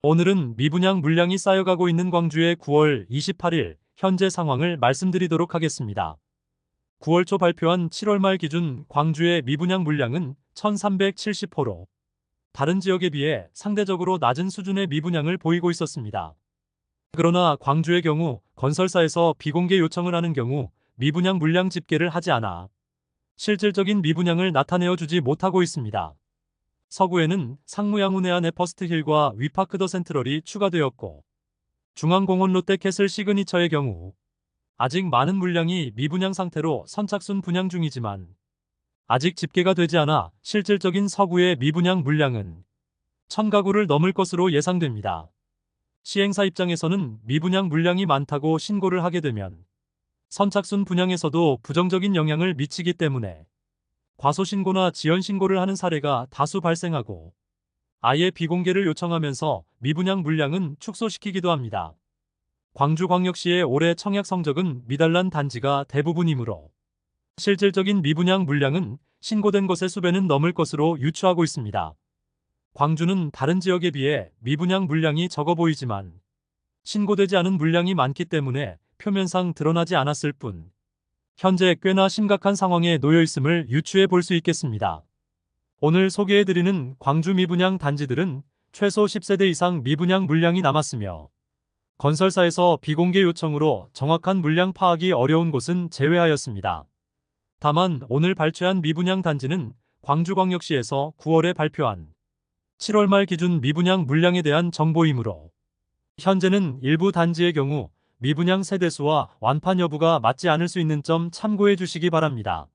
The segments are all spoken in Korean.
오늘은 미분양 물량이 쌓여가고 있는 광주의 9월 28일 현재 상황을 말씀드리도록 하겠습니다. 9월 초 발표한 7월 말 기준 광주의 미분양 물량은 1370호로 다른 지역에 비해 상대적으로 낮은 수준의 미분양을 보이고 있었습니다. 그러나 광주의 경우 건설사에서 비공개 요청을 하는 경우 미분양 물량 집계를 하지 않아 실질적인 미분양을 나타내어 주지 못하고 있습니다. 서구에는 상무양운해안 에퍼스트힐과 위파크 더 센트럴이 추가되었고 중앙공원 롯데캐슬 시그니처의 경우 아직 많은 물량이 미분양 상태로 선착순 분양 중이지만 아직 집계가 되지 않아 실질적인 서구의 미분양 물량은 1000가구를 넘을 것으로 예상됩니다. 시행사 입장에서는 미분양 물량이 많다고 신고를 하게 되면 선착순 분양에서도 부정적인 영향을 미치기 때문에 과소신고나 지연신고를 하는 사례가 다수 발생하고 아예 비공개를 요청하면서 미분양 물량은 축소시키기도 합니다. 광주광역시의 올해 청약 성적은 미달난 단지가 대부분이므로 실질적인 미분양 물량은 신고된 것의 수배는 넘을 것으로 유추하고 있습니다. 광주는 다른 지역에 비해 미분양 물량이 적어 보이지만 신고되지 않은 물량이 많기 때문에 표면상 드러나지 않았을 뿐 현재 꽤나 심각한 상황에 놓여 있음을 유추해 볼 수 있겠습니다. 오늘 소개해드리는 광주 미분양 단지들은 최소 10세대 이상 미분양 물량이 남았으며 건설사에서 비공개 요청으로 정확한 물량 파악이 어려운 곳은 제외하였습니다. 다만 오늘 발췌한 미분양 단지는 광주광역시에서 9월에 발표한 7월 말 기준 미분양 물량에 대한 정보이므로 현재는 일부 단지의 경우 미분양 세대수와 완판 여부가 맞지 않을 수 있는 점 참고해 주시기 바랍니다.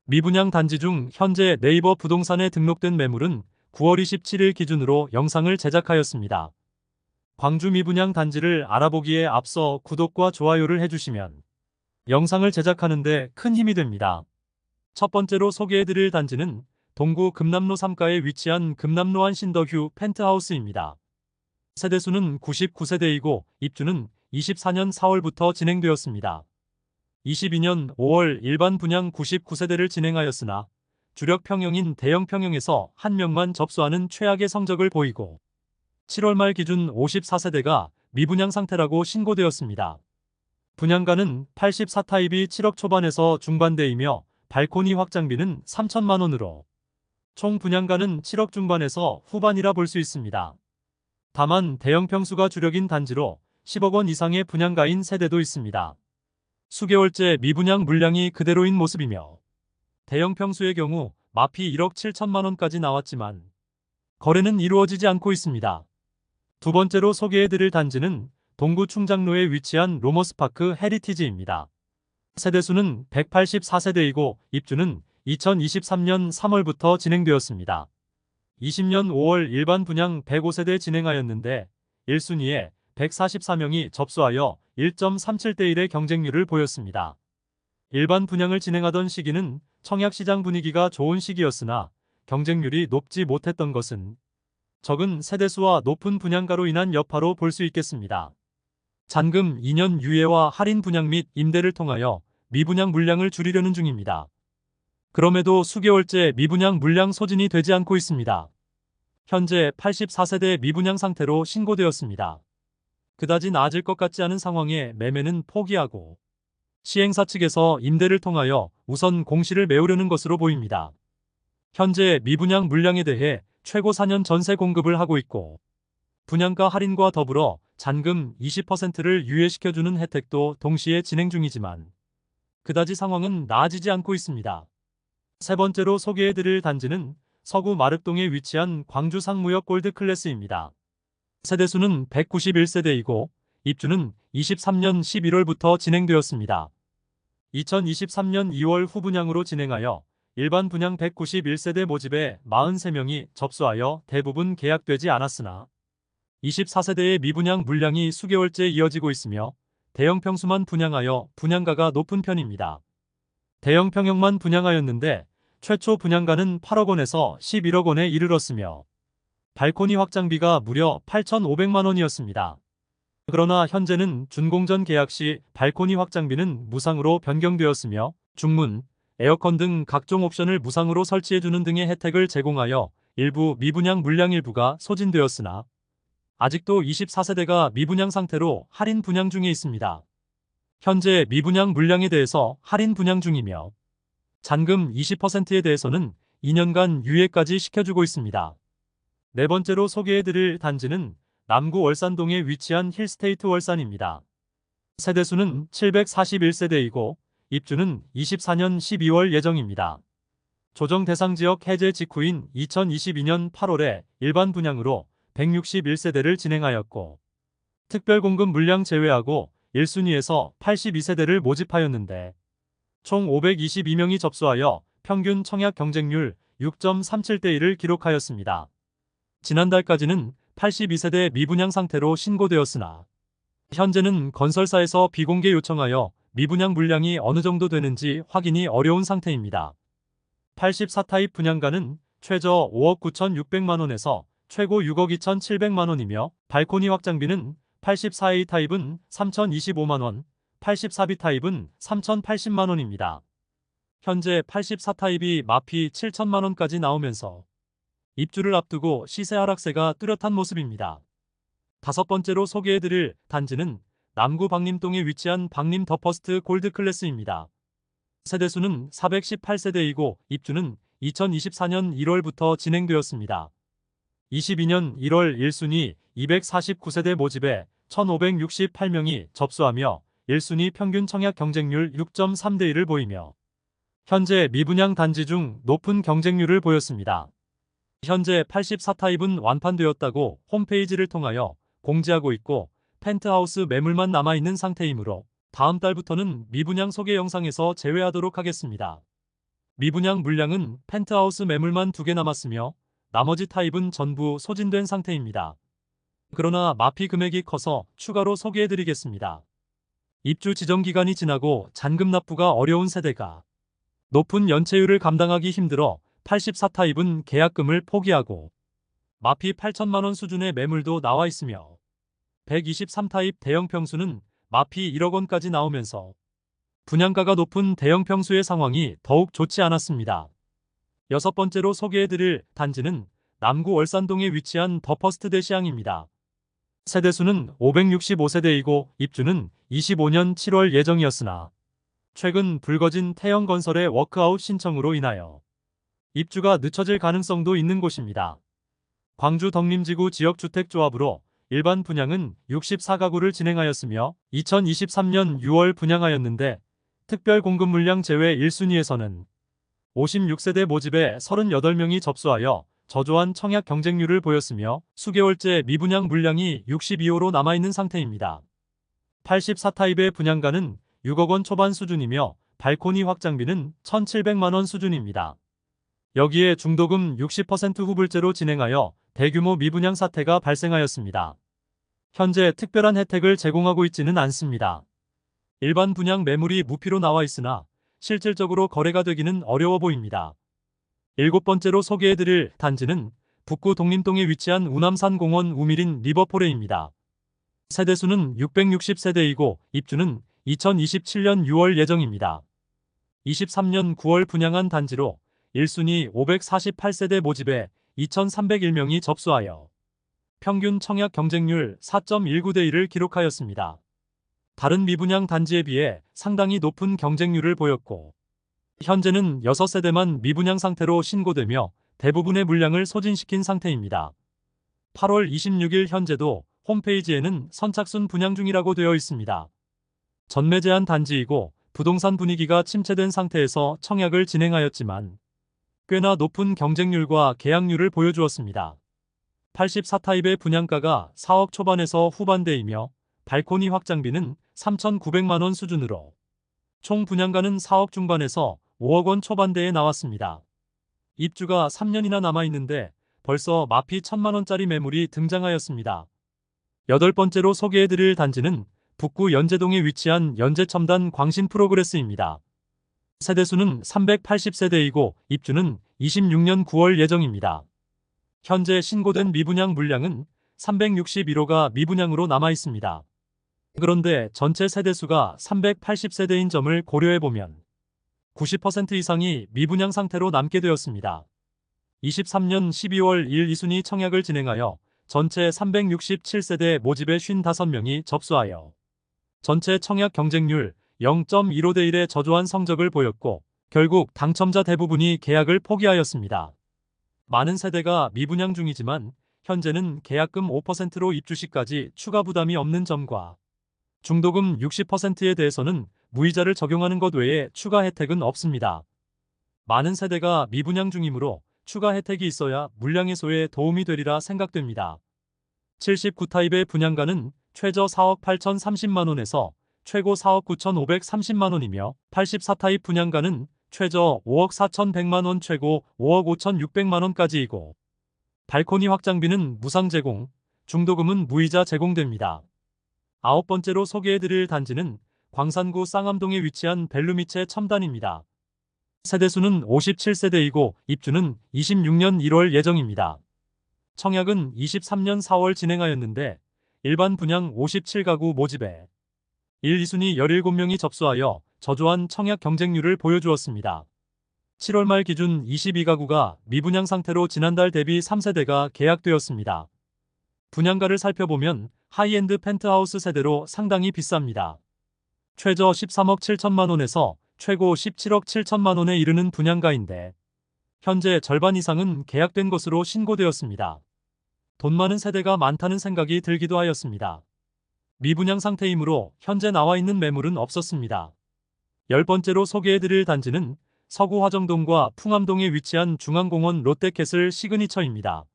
미분양 단지 중 현재 네이버 부동산에 등록된 매물은 9월 27일 기준으로 영상을 제작하였습니다. 광주 미분양 단지를 알아보기에 앞서 구독과 좋아요를 해주시면 영상을 제작하는 데 큰 힘이 됩니다. 첫 번째로 소개해드릴 단지는 동구 금남로 3가에 위치한 금남로 한신더휴 펜트하우스입니다. 세대수는 99세대이고 입주는 24년 4월부터 진행되었습니다. 22년 5월 일반 분양 99세대를 진행하였으나 주력 평형인 대형 평형에서 한 명만 접수하는 최악의 성적을 보이고 7월 말 기준 54세대가 미분양 상태라고 신고되었습니다. 분양가는 84타입이 7억 초반에서 중반대이며 발코니 확장비는 3천만 원으로 총 분양가는 7억 중반에서 후반이라 볼 수 있습니다. 다만 대형 평수가 주력인 단지로 10억 원 이상의 분양가인 세대도 있습니다. 수개월째 미분양 물량이 그대로인 모습이며 대형 평수의 경우 마피 1억 7천만 원까지 나왔지만 거래는 이루어지지 않고 있습니다. 두 번째로 소개해드릴 단지는 동구 충장로에 위치한 로머스파크 헤리티지입니다. 세대수는 184세대이고 입주는 2023년 3월부터 진행되었습니다. 20년 5월 일반 분양 105세대 진행하였는데 1순위에 144명이 접수하여 1.37대 1의 경쟁률을 보였습니다. 일반 분양을 진행하던 시기는 청약시장 분위기가 좋은 시기였으나 경쟁률이 높지 못했던 것은 적은 세대수와 높은 분양가로 인한 여파로 볼 수 있겠습니다. 잔금 2년 유예와 할인 분양 및 임대를 통하여 미분양 물량을 줄이려는 중입니다. 그럼에도 수개월째 미분양 물량 소진이 되지 않고 있습니다. 현재 84세대 미분양 상태로 신고되었습니다. 그다지 나아질 것 같지 않은 상황에 매매는 포기하고 시행사 측에서 임대를 통하여 우선 공시를 메우려는 것으로 보입니다. 현재 미분양 물량에 대해 최고 4년 전세 공급을 하고 있고 분양가 할인과 더불어 잔금 20%를 유예시켜주는 혜택도 동시에 진행 중이지만 그다지 상황은 나아지지 않고 있습니다. 세 번째로 소개해드릴 단지는 서구 마륵동에 위치한 광주 상무역 골드클래스입니다. 세대수는 191세대이고 입주는 23년 11월부터 진행되었습니다. 2023년 2월 후분양으로 진행하여 일반 분양 191세대 모집에 43명이 접수하여 대부분 계약되지 않았으나 24세대의 미분양 물량이 수개월째 이어지고 있으며 대형 평수만 분양하여 분양가가 높은 편입니다. 대형 평형만 분양하였는데 최초 분양가는 8억 원에서 11억 원에 이르렀으며 발코니 확장비가 무려 8,500만 원이었습니다. 그러나 현재는 준공전 계약 시 발코니 확장비는 무상으로 변경되었으며 중문, 에어컨 등 각종 옵션을 무상으로 설치해주는 등의 혜택을 제공하여 일부 미분양 물량 일부가 소진되었으나 아직도 24세대가 미분양 상태로 할인 분양 중에 있습니다. 현재 미분양 물량에 대해서 할인 분양 중이며 잔금 20%에 대해서는 2년간 유예까지 시켜주고 있습니다. 네 번째로 소개해드릴 단지는 남구 월산동에 위치한 힐스테이트 월산입니다. 세대수는 741세대이고 입주는 24년 12월 예정입니다. 조정 대상 지역 해제 직후인 2022년 8월에 일반 분양으로 161세대를 진행하였고 특별 공급 물량 제외하고 1순위에서 82세대를 모집하였는데 총 522명이 접수하여 평균 청약 경쟁률 6.37대 1을 기록하였습니다. 지난달까지는 82세대 미분양 상태로 신고되었으나 현재는 건설사에서 비공개 요청하여 미분양 물량이 어느 정도 되는지 확인이 어려운 상태입니다. 84타입 분양가는 최저 5억 9,600만원에서 최고 6억 2,700만원이며 발코니 확장비는 84A 타입은 3,025만원, 84B 타입은 3,080만원입니다. 현재 84타입이 마피 7천만원까지 나오면서 입주를 앞두고 시세 하락세가 뚜렷한 모습입니다. 다섯 번째로 소개해드릴 단지는 남구 박림동에 위치한 박림 더 퍼스트 골드 클래스입니다. 세대수는 418세대이고 입주는 2024년 1월부터 진행되었습니다. 22년 1월 1순위 249세대 모집에 1,568명이 접수하며 1순위 평균 청약 경쟁률 6.3대 1을 보이며 현재 미분양 단지 중 높은 경쟁률을 보였습니다. 현재 84타입은 완판되었다고 홈페이지를 통하여 공지하고 있고 펜트하우스 매물만 남아있는 상태이므로 다음 달부터는 미분양 소개 영상에서 제외하도록 하겠습니다. 미분양 물량은 펜트하우스 매물만 2개 남았으며 나머지 타입은 전부 소진된 상태입니다. 그러나 마피 금액이 커서 추가로 소개해드리겠습니다. 입주 지정 기간이 지나고 잔금 납부가 어려운 세대가 높은 연체율을 감당하기 힘들어 84타입은 계약금을 포기하고 마피 8천만원 수준의 매물도 나와 있으며 123타입 대형 평수는 마피 1억 원까지 나오면서 분양가가 높은 대형 평수의 상황이 더욱 좋지 않았습니다. 여섯 번째로 소개해드릴 단지는 남구 월산동에 위치한 더 퍼스트 대시양입니다. 세대수는 565세대이고 입주는 25년 7월 예정이었으나 최근 불거진 태형건설의 워크아웃 신청으로 인하여 입주가 늦춰질 가능성도 있는 곳입니다. 광주 덕림지구 지역주택조합으로 일반 분양은 64가구를 진행하였으며 2023년 6월 분양하였는데 특별 공급 물량 제외 1순위에서는 56세대 모집에 38명이 접수하여 저조한 청약 경쟁률을 보였으며 수개월째 미분양 물량이 62호로 남아있는 상태입니다. 84타입의 분양가는 6억 원 초반 수준이며 발코니 확장비는 1,700만원 수준입니다. 여기에 중도금 60% 후불제로 진행하여 대규모 미분양 사태가 발생하였습니다. 현재 특별한 혜택을 제공하고 있지는 않습니다. 일반 분양 매물이 무피로 나와 있으나 실질적으로 거래가 되기는 어려워 보입니다. 일곱 번째로 소개해드릴 단지는 북구 독림동에 위치한 우남산 공원 우미린 리버포레입니다. 세대수는 660세대이고 입주는 2027년 6월 예정입니다. 23년 9월 분양한 단지로 1순위 548세대 모집에 2,301명이 접수하여 평균 청약 경쟁률 4.19대 1을 기록하였습니다. 다른 미분양 단지에 비해 상당히 높은 경쟁률을 보였고 현재는 6세대만 미분양 상태로 신고되며 대부분의 물량을 소진시킨 상태입니다. 8월 26일 현재도 홈페이지에는 선착순 분양 중이라고 되어 있습니다. 전매 제한 단지이고 부동산 분위기가 침체된 상태에서 청약을 진행하였지만 꽤나 높은 경쟁률과 계약률을 보여주었습니다. 84타입의 분양가가 4억 초반에서 후반대이며 발코니 확장비는 3,900만원 수준으로 총 분양가는 4억 중반에서 5억 원 초반대에 나왔습니다. 입주가 3년이나 남아있는데 벌써 마피 1,000만원짜리 매물이 등장하였습니다. 여덟 번째로 소개해드릴 단지는 북구 연제동에 위치한 연제첨단 광신 프로그레스입니다. 세대수는 380세대이고 입주는 26년 9월 예정입니다. 현재 신고된 미분양 물량은 361호가 미분양으로 남아 있습니다. 그런데 전체 세대수가 380세대인 점을 고려해보면 90% 이상이 미분양 상태로 남게 되었습니다. 23년 12월 1 2순위 청약을 진행하여 전체 367세대 모집에 55명이 접수하여 전체 청약 경쟁률 0.15대 1의 저조한 성적을 보였고 결국 당첨자 대부분이 계약을 포기하였습니다. 많은 세대가 미분양 중이지만 현재는 계약금 5%로 입주 시까지 추가 부담이 없는 점과 중도금 60%에 대해서는 무이자를 적용하는 것 외에 추가 혜택은 없습니다. 많은 세대가 미분양 중이므로 추가 혜택이 있어야 물량 해소에 도움이 되리라 생각됩니다. 79타입의 분양가는 최저 4억 8,030만 원에서 최고 4억 9,530만 원이며 84타입 분양가는 최저 5억 4,100만 원, 최고 5억 5,600만 원까지이고 발코니 확장비는 무상 제공, 중도금은 무이자 제공됩니다. 아홉 번째로 소개해드릴 단지는 광산구 쌍암동에 위치한 벨루미체 첨단입니다. 세대수는 57세대이고 입주는 26년 1월 예정입니다. 청약은 23년 4월 진행하였는데 일반 분양 57가구 모집에 1, 2순위 17명이 접수하여 저조한 청약 경쟁률을 보여주었습니다. 7월 말 기준 22가구가 미분양 상태로 지난달 대비 3세대가 계약되었습니다. 분양가를 살펴보면 하이엔드 펜트하우스 세대로 상당히 비쌉니다. 최저 13억 7천만 원에서 최고 17억 7천만 원에 이르는 분양가인데 현재 절반 이상은 계약된 것으로 신고되었습니다. 돈 많은 세대가 많다는 생각이 들기도 하였습니다. 미분양 상태이므로 현재 나와 있는 매물은 없었습니다. 10번째로 소개해드릴 단지는 서구 화정동과 풍암동에 위치한 중앙공원 롯데캐슬 시그니처입니다.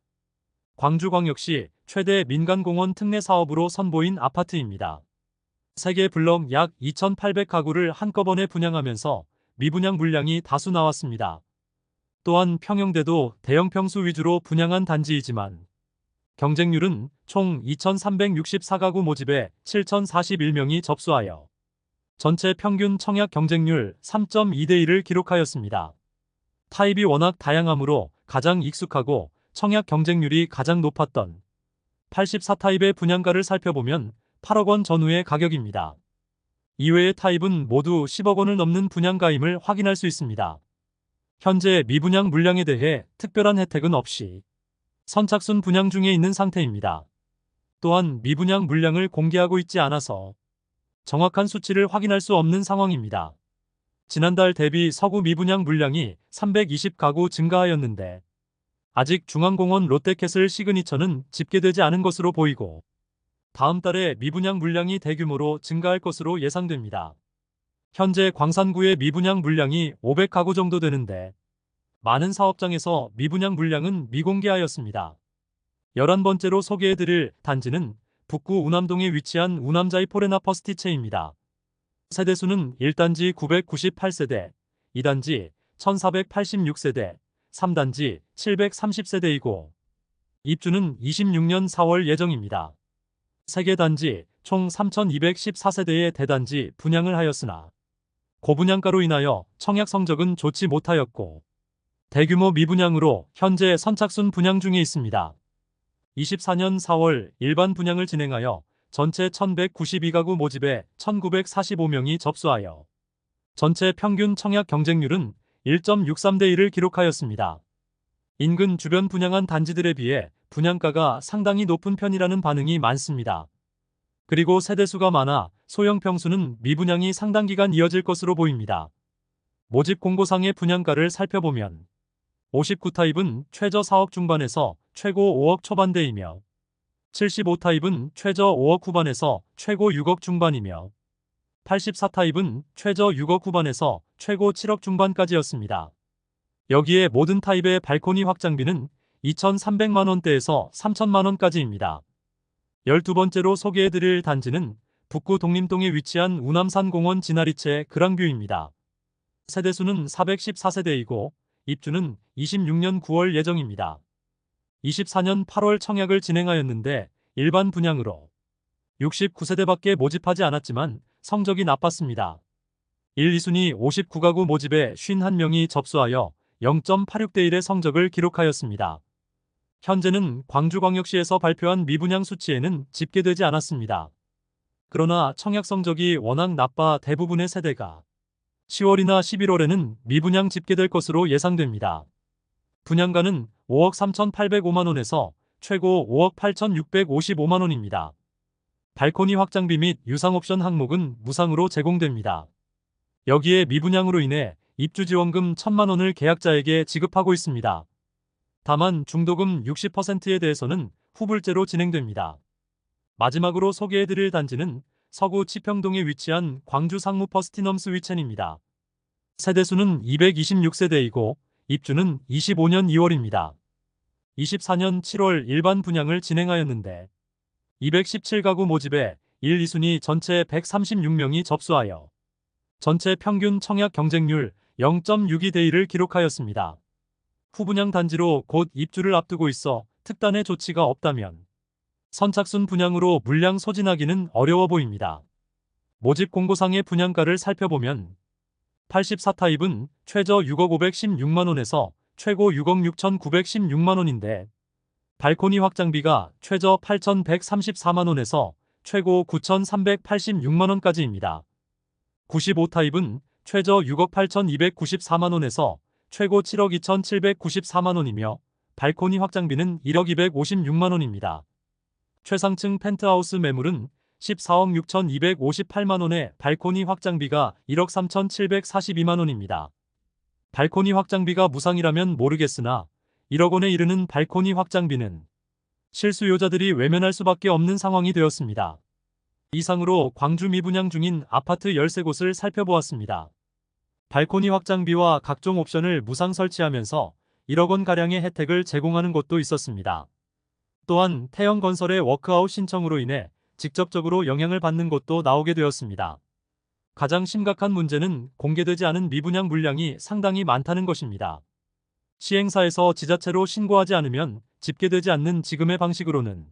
광주광역시 최대 민간공원 특례 사업으로 선보인 아파트입니다. 세계 블럭 약 2,800가구를 한꺼번에 분양하면서 미분양 물량이 다수 나왔습니다. 또한 평형대도 대형 평수 위주로 분양한 단지이지만 경쟁률은 총 2,364가구 모집에 7,041명이 접수하여 전체 평균 청약 경쟁률 3.2대 1을 기록하였습니다. 타입이 워낙 다양하므로 가장 익숙하고 청약 경쟁률이 가장 높았던 84타입의 분양가를 살펴보면 8억 원 전후의 가격입니다. 이외의 타입은 모두 10억 원을 넘는 분양가임을 확인할 수 있습니다. 현재 미분양 물량에 대해 특별한 혜택은 없이 선착순 분양 중에 있는 상태입니다. 또한 미분양 물량을 공개하고 있지 않아서 정확한 수치를 확인할 수 없는 상황입니다. 지난달 대비 서구 미분양 물량이 320가구 증가하였는데 아직 중앙공원 롯데캐슬 시그니처는 집계되지 않은 것으로 보이고 다음 달에 미분양 물량이 대규모로 증가할 것으로 예상됩니다. 현재 광산구의 미분양 물량이 500가구 정도 되는데 많은 사업장에서 미분양 물량은 미공개하였습니다. 11번째로 소개해드릴 단지는 북구 우남동에 위치한 우남자이 포레나 퍼스티체입니다. 세대수는 1단지 998세대, 2단지 1486세대, 3단지 730세대이고 입주는 26년 4월 예정입니다. 3개 단지 총 3,214세대의 대단지 분양을 하였으나 고분양가로 인하여 청약 성적은 좋지 못하였고 대규모 미분양으로 현재 선착순 분양 중에 있습니다. 24년 4월 일반 분양을 진행하여 전체 1,192가구 모집에 1,945명이 접수하여 전체 평균 청약 경쟁률은 1.63대 1을 기록하였습니다. 인근 주변 분양한 단지들에 비해 분양가가 상당히 높은 편이라는 반응이 많습니다. 그리고 세대수가 많아 소형 평수는 미분양이 상당 기간 이어질 것으로 보입니다. 모집 공고상의 분양가를 살펴보면 59타입은 최저 4억 중반에서 최고 5억 초반대이며 75타입은 최저 5억 후반에서 최고 6억 중반이며 84타입은 최저 6억 후반에서 최고 7억 중반까지였습니다. 여기에 모든 타입의 발코니 확장비는 2,300만 원대에서 3,000만 원까지입니다. 12번째로 소개해드릴 단지는 북구 독림동에 위치한 우남산공원 진아리채 그랑뷰입니다. 세대수는 414세대이고 입주는 26년 9월 예정입니다. 24년 8월 청약을 진행하였는데 일반 분양으로 69세대밖에 모집하지 않았지만 성적이 나빴습니다. 1, 2순위 59가구 모집에 51명이 접수하여 0.86대 1의 성적을 기록하였습니다. 현재는 광주광역시에서 발표한 미분양 수치에는 집계되지 않았습니다. 그러나 청약 성적이 워낙 나빠 대부분의 세대가 10월이나 11월에는 미분양 집계될 것으로 예상됩니다. 분양가는 5억 3,805만 원에서 최고 5억 8,655만 원입니다. 발코니 확장비 및 유상 옵션 항목은 무상으로 제공됩니다. 여기에 미분양으로 인해 입주지원금 1,000만 원을 계약자에게 지급하고 있습니다. 다만 중도금 60%에 대해서는 후불제로 진행됩니다. 마지막으로 소개해드릴 단지는 서구 치평동에 위치한 광주 상무 퍼스티넘스 위첸입니다. 세대수는 226세대이고 입주는 25년 2월입니다. 24년 7월 일반 분양을 진행하였는데 217가구 모집에 1, 2순위 전체 136명이 접수하여 전체 평균 청약 경쟁률 0.62대 1을 기록하였습니다. 후분양 단지로 곧 입주를 앞두고 있어 특단의 조치가 없다면 선착순 분양으로 물량 소진하기는 어려워 보입니다. 모집 공고상의 분양가를 살펴보면 84타입은 최저 6억 516만 원에서 최고 6억 6,916만 원인데 발코니 확장비가 최저 8,134만 원에서 최고 9,386만 원까지입니다. 95타입은 최저 6억 8,294만 원에서 최고 7억 2,794만 원이며 발코니 확장비는 1억 256만 원입니다. 최상층 펜트하우스 매물은 14억 6,258만 원에 발코니 확장비가 1억 3,742만 원입니다. 발코니 확장비가 무상이라면 모르겠으나 1억 원에 이르는 발코니 확장비는 실수요자들이 외면할 수밖에 없는 상황이 되었습니다. 이상으로 광주 미분양 중인 아파트 13곳을 살펴보았습니다. 발코니 확장비와 각종 옵션을 무상 설치하면서 1억 원가량의 혜택을 제공하는 곳도 있었습니다. 또한 태형건설의 워크아웃 신청으로 인해 직접적으로 영향을 받는 곳도 나오게 되었습니다. 가장 심각한 문제는 공개되지 않은 미분양 물량이 상당히 많다는 것입니다. 시행사에서 지자체로 신고하지 않으면 집계되지 않는 지금의 방식으로는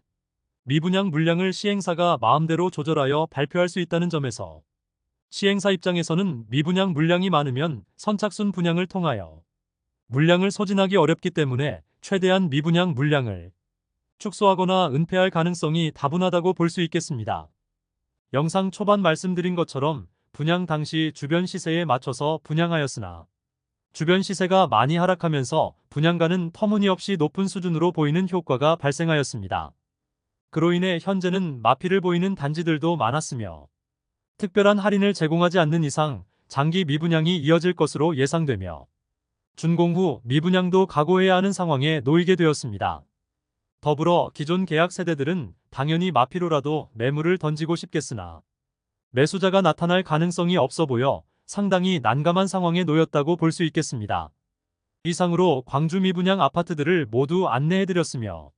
미분양 물량을 시행사가 마음대로 조절하여 발표할 수 있다는 점에서 시행사 입장에서는 미분양 물량이 많으면 선착순 분양을 통하여 물량을 소진하기 어렵기 때문에 최대한 미분양 물량을 축소하거나 은폐할 가능성이 다분하다고 볼 수 있겠습니다. 영상 초반 말씀드린 것처럼 분양 당시 주변 시세에 맞춰서 분양하였으나 주변 시세가 많이 하락하면서 분양가는 터무니없이 높은 수준으로 보이는 효과가 발생하였습니다. 그로 인해 현재는 마피를 보이는 단지들도 많았으며 특별한 할인을 제공하지 않는 이상 장기 미분양이 이어질 것으로 예상되며 준공 후 미분양도 각오해야 하는 상황에 놓이게 되었습니다. 더불어 기존 계약 세대들은 당연히 마피로라도 매물을 던지고 싶겠으나 매수자가 나타날 가능성이 없어 보여 상당히 난감한 상황에 놓였다고 볼 수 있겠습니다. 이상으로 광주 미분양 아파트들을 모두 안내해드렸으며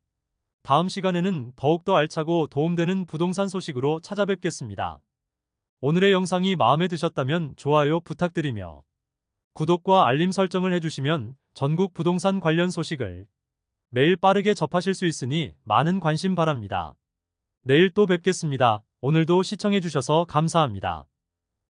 다음 시간에는 더욱더 알차고 도움되는 부동산 소식으로 찾아뵙겠습니다. 오늘의 영상이 마음에 드셨다면 좋아요 부탁드리며 구독과 알림 설정을 해주시면 전국 부동산 관련 소식을 매일 빠르게 접하실 수 있으니 많은 관심 바랍니다. 내일 또 뵙겠습니다. 오늘도 시청해주셔서 감사합니다.